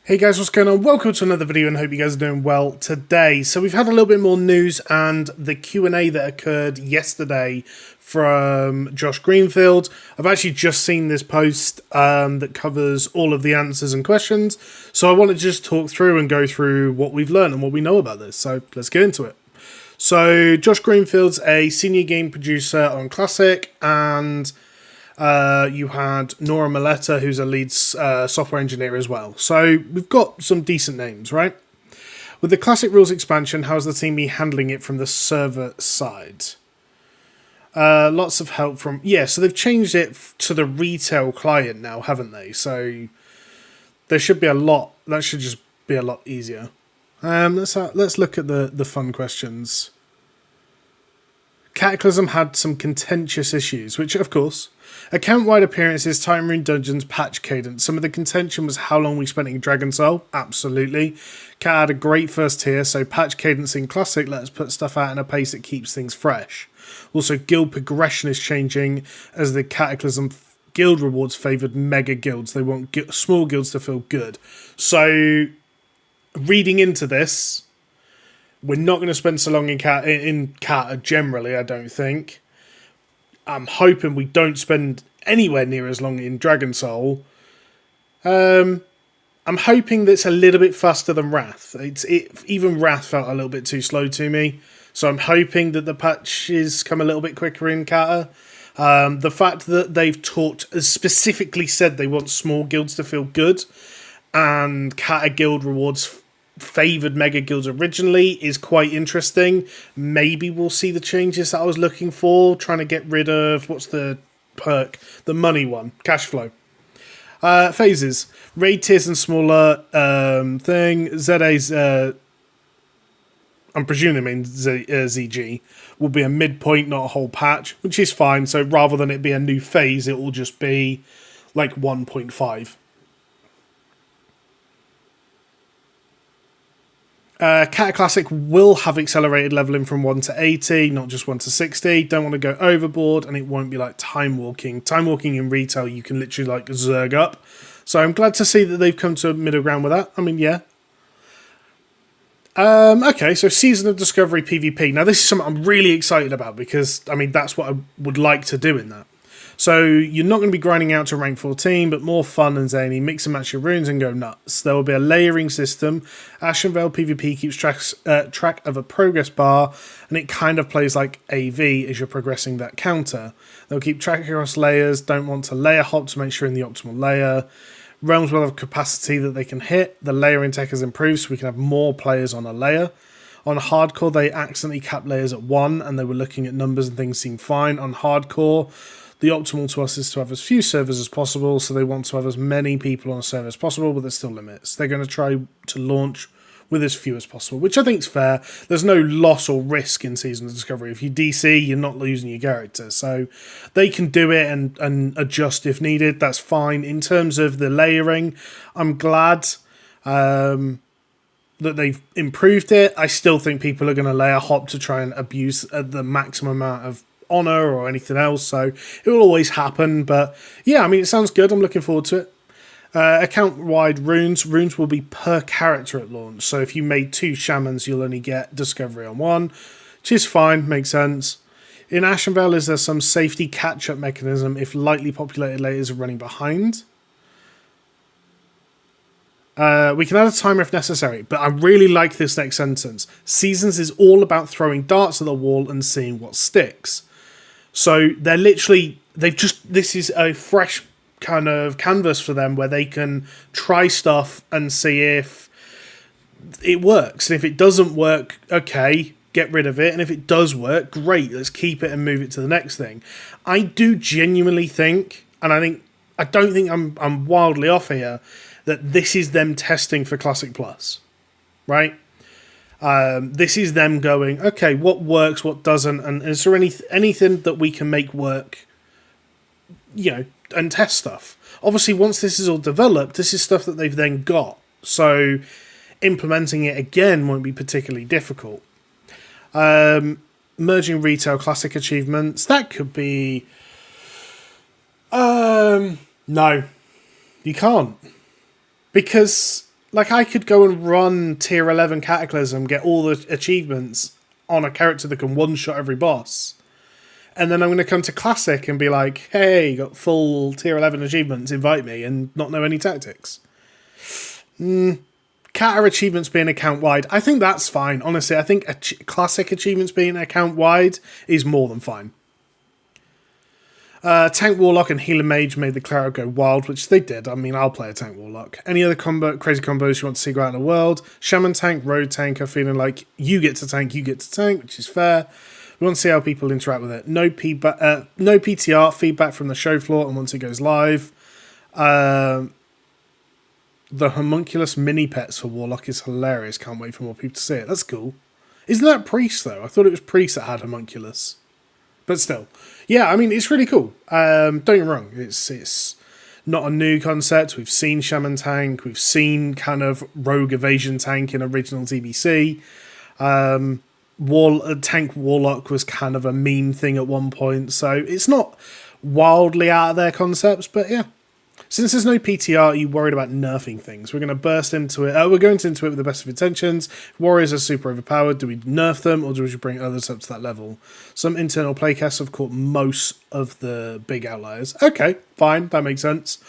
Hey guys, what's going on? Welcome to another video and hope you guys are doing well today. So we've had a little bit more news and the Q&A that occurred yesterday from Josh Greenfield. I've actually just seen this post that covers all of the answers and questions. So I want to just talk through and go through what we've learned and what we know about this. So let's get into it. So Josh Greenfield's a senior game producer on Classic, and you had Nora Maletta, who's a lead software engineer as well. So we've got some decent names, right? With the Classic Rules expansion, how's the team been handling it from the server side? Lots of help from... Yeah, so they've changed it to the retail client now, haven't they? So there should be a lot... That should just be a lot easier. Let's look at the fun questions. Cataclysm had some contentious issues, which, of course, account-wide appearances, time rune dungeons, patch cadence. Some of the contention was how long we spent in Dragon Soul. Absolutely. Cat had a great first tier, so patch cadence in Classic let us put stuff out in a pace that keeps things fresh. Also, guild progression is changing as the Cataclysm guild rewards favoured mega guilds. They want small guilds to feel good. So, reading into this... We're not going to spend so long in Cata generally, I don't think. I'm hoping we don't spend anywhere near as long in Dragon Soul. I'm hoping that's a little bit faster than Wrath. Even Wrath felt a little bit too slow to me. So I'm hoping that the patches come a little bit quicker in Cata. The fact that they've specifically said they want small guilds to feel good, and Cata guild rewards favoured mega guilds originally is quite interesting. Maybe we'll see the changes that I was looking for, trying to get rid of, what's the perk? The money one, cash flow. Phases, raid tiers and smaller thing. ZA's, I'm presuming they mean ZG, will be a midpoint, not a whole patch, which is fine. So rather than it be a new phase, it will just be like 1.5. Cat Classic will have accelerated leveling from 1 to 80, not just 1 to 60. Don't want to go overboard, and it won't be like time walking. Time walking in retail, you can literally like zerg up. So I'm glad to see that they've come to a middle ground with that. I mean, yeah. Okay, so Season of Discovery PvP. Now, this is something I'm really excited about because, I mean, that's what I would like to do in that. So you're not going to be grinding out to rank 14, but more fun and zany. Mix and match your runes and go nuts. There will be a layering system. Ashenvale PvP keeps track of a progress bar, and it kind of plays like AV as you're progressing that counter. They'll keep track across layers. Don't want to layer hop to make sure in the optimal layer. Realms will have capacity that they can hit. The layering tech has improved, so we can have more players on a layer. On Hardcore, they accidentally capped layers at 1, and they were looking at numbers and things seemed fine. On Hardcore, the optimal to us is to have as few servers as possible, so they want to have as many people on a server as possible, but there's still limits. They're going to try to launch with as few as possible, which I think is fair. There's no loss or risk in Season of Discovery. If you DC, you're not losing your character, so they can do it and adjust if needed. That's fine. In terms of the layering, I'm glad that they've improved it. I still think people are going to layer hop to try and abuse the maximum amount of honor or anything else, so it will always happen. But yeah, I mean, it sounds good. I'm looking forward to it. Account-wide runes will be per character at launch, so if you made 2 shamans, you'll only get discovery on 1, which is fine, makes sense. In Ashenvale, is there some safety catch-up mechanism if lightly populated layers are running behind? We can add a timer if necessary, but I really like this next sentence. Seasons is all about throwing darts at the wall and seeing what sticks. So they're literally, this is a fresh kind of canvas for them where they can try stuff and see if it works. And if it doesn't work, okay, get rid of it. And if it does work, great, let's keep it and move it to the next thing. I do genuinely think, and I don't think I'm wildly off here, that this is them testing for Classic Plus, right? This is them going, okay, what works, what doesn't, and is there anything that we can make work, and test stuff. Obviously, once this is all developed, this is stuff that they've then got, so implementing it again won't be particularly difficult. Merging retail Classic achievements, that could be... No, you can't. Because Like, I could go and run tier 11 Cataclysm, get all the achievements on a character that can one-shot every boss. And then I'm going to come to Classic and be like, hey, got full tier 11 achievements, invite me, and not know any tactics. Cata achievements being account-wide, I think that's fine. Honestly, I think Classic achievements being account-wide is more than fine. Tank Warlock and Healer Mage made the Cleric go wild, which they did. I mean, I'll play a Tank Warlock. Any other crazy combos you want to see go out in the world? Shaman Tank, Road Tanker, feeling like you get to tank, which is fair. We want to see how people interact with it. No PTR, feedback from the show floor, and once it goes live. The homunculus mini pets for Warlock is hilarious. Can't wait for more people to see it. That's cool. Isn't that Priest, though? I thought it was Priest that had homunculus. But still, yeah, I mean, it's really cool. Don't get me wrong, it's not a new concept. We've seen Shaman Tank, we've seen kind of Rogue Evasion Tank in original TBC. Tank Warlock was kind of a meme thing at one point, so it's not wildly out of their concepts, but yeah. Since there's no PTR, are you worried about nerfing things? We're going to burst into it. We're going into it with the best of intentions. Warriors are super overpowered. Do we nerf them, or do we bring others up to that level? Some internal playcasts have caught most of the big outliers. Okay, fine. That makes sense.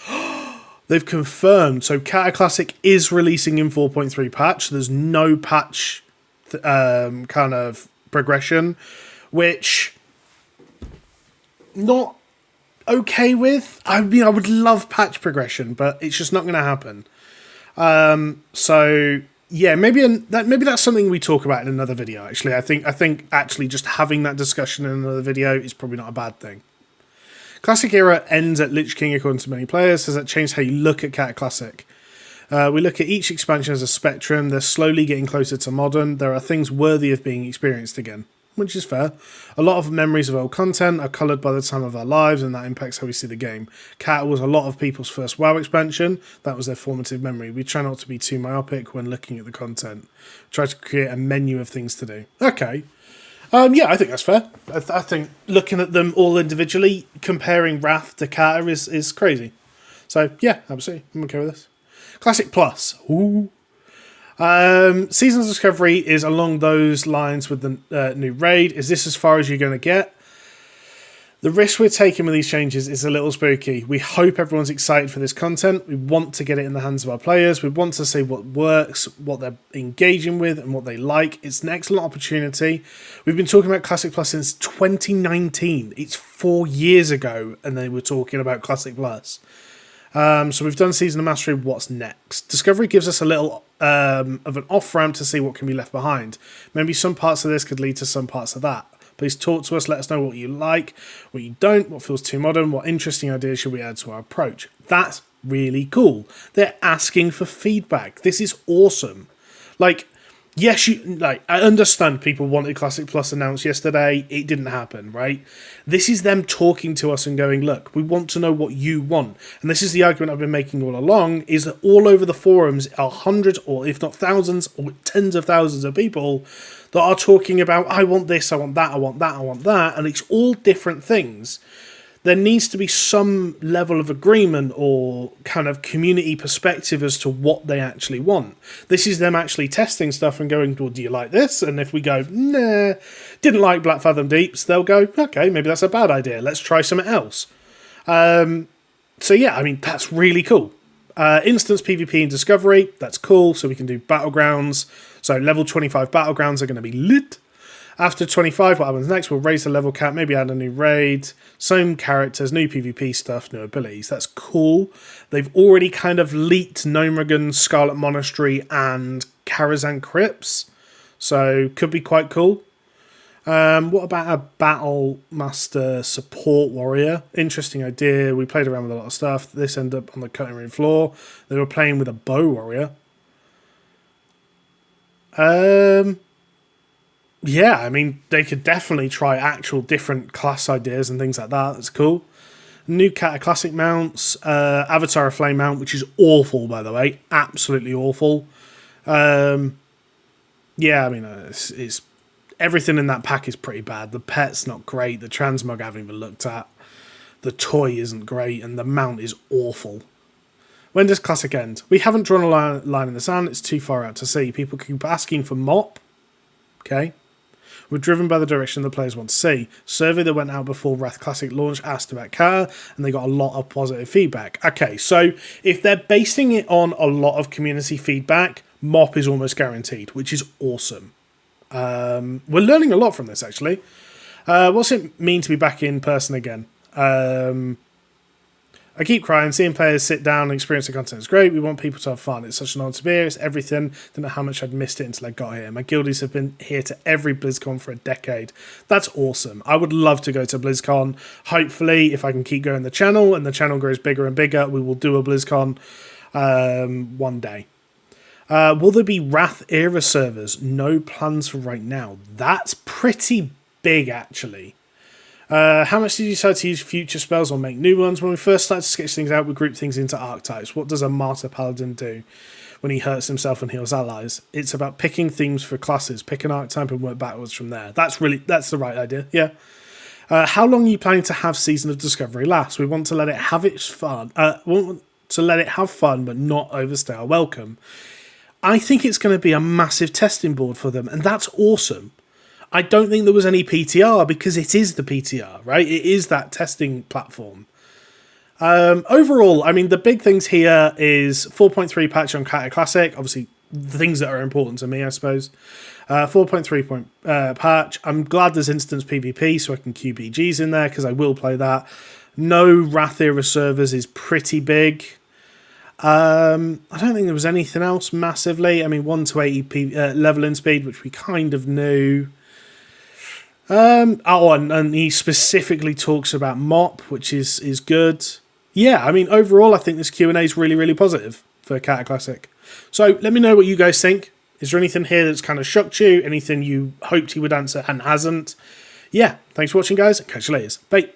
They've confirmed. So Cata Classic is releasing in 4.3 patch. There's no patch kind of progression, which not okay with. I mean, I would love patch progression, but it's just not going to happen. So yeah, maybe that's something we talk about in another video. Actually, I think actually just having that discussion in another video is probably not a bad thing. Classic era ends at Lich King according to many players. Has that changed how you look at Cata Classic? We look at each expansion as a spectrum. They're slowly getting closer to modern. There are things worthy of being experienced again, which is fair. A lot of memories of old content are coloured by the time of our lives, and that impacts how we see the game. Cata was a lot of people's first WoW expansion. That was their formative memory. We try not to be too myopic when looking at the content. Try to create a menu of things to do. Okay. Yeah, I think that's fair. I think looking at them all individually, comparing Wrath to Cata is crazy. So, yeah, absolutely. I'm okay with this. Classic Plus. Ooh. Seasons Discovery is along those lines with the new raid. Is this as far as you're going to get? The risk we're taking with these changes is a little spooky. We hope everyone's excited for this content. We want to get it in the hands of our players. We want to see what works, what they're engaging with, and what they like. It's an excellent opportunity. We've been talking about Classic Plus since 2019. It's 4 years ago, and they were talking about Classic Plus. So we've done Season of Mastery. What's next? Discovery gives us a little of an off-ramp to see what can be left behind. Maybe some parts of this could lead to some parts of that. Please talk to us. Let us know what you like, what you don't, what feels too modern, what interesting ideas should we add to our approach. That's really cool. They're asking for feedback. This is awesome. Like, yes, I understand people wanted Classic Plus announced yesterday. It didn't happen, right? This is them talking to us and going, look, we want to know what you want. And this is the argument I've been making all along, is that all over the forums are hundreds or if not thousands or tens of thousands of people that are talking about, I want this, I want that, I want that, I want that. And it's all different things. There needs to be some level of agreement or kind of community perspective as to what they actually want. This is them actually testing stuff and going, well, do you like this? And if we go, nah, didn't like Black Fathom Deeps, they'll go, okay, maybe that's a bad idea. Let's try something else. So yeah, I mean, that's really cool. Instance PvP and Discovery, that's cool. So we can do Battlegrounds. So level 25 Battlegrounds are going to be lit. After 25, what happens next? We'll raise the level cap, maybe add a new raid, same characters, new PvP stuff, new abilities. That's cool. They've already kind of leaked Gnomeregan, Scarlet Monastery, and Karazhan Crypts. So, could be quite cool. What about a Battle Master Support Warrior? Interesting idea. We played around with a lot of stuff. This ended up on the cutting room floor. They were playing with a Bow Warrior. Yeah, I mean, they could definitely try actual different class ideas and things like that. That's cool. New Cata Classic mounts. Avatar of Flame mount, which is awful, by the way. Absolutely awful. Yeah, I mean, it's everything in that pack is pretty bad. The pet's not great. The transmog I haven't even looked at. The toy isn't great. And the mount is awful. When does Classic end? We haven't drawn a line in the sand. It's too far out to see. People keep asking for MoP. Okay. We're driven by the direction the players want to see. Survey that went out before Wrath Classic launch asked about Cata, and they got a lot of positive feedback. Okay, so if they're basing it on a lot of community feedback, MoP is almost guaranteed, which is awesome. We're learning a lot from this, actually. What's it mean to be back in person again? I keep crying. Seeing players sit down and experience the content is great. We want people to have fun. It's such an honor to be here. It's everything. Don't know how much I'd missed it until I got here. My guildies have been here to every BlizzCon for a decade. That's awesome. I would love to go to BlizzCon. Hopefully, if I can keep going the channel and the channel grows bigger and bigger, we will do a BlizzCon one day. Will there be Wrath era servers? No plans for right now. That's pretty big, actually. How much did you decide to use future spells or make new ones? When we first started to sketch things out, we grouped things into archetypes. What does a Martyr Paladin do when he hurts himself and heals allies? It's about picking themes for classes. Pick an archetype and work backwards from there. That's the right idea, yeah. How long are you planning to have Season of Discovery last? We want to let it have its fun. We want to let it have fun, but not overstay our welcome. I think it's going to be a massive testing board for them, and that's awesome. I don't think there was any PTR because it is the PTR, right? It is that testing platform. Overall, I mean, the big things here is 4.3 patch on Cata Classic. Obviously, the things that are important to me, I suppose. 4.3 patch. I'm glad there's instance PvP so I can queue BGs in there because I will play that. No Wrath era servers is pretty big. I don't think there was anything else massively. I mean, 1 to 80 leveling speed, which we kind of knew. And he specifically talks about MoP, which is good. Yeah, I mean, overall, I think this Q&A is really, really positive for Cata Classic. So let me know what you guys think. Is there anything here that's kind of shocked you? Anything you hoped he would answer and hasn't? Yeah, thanks for watching, guys. Catch you later. Bye.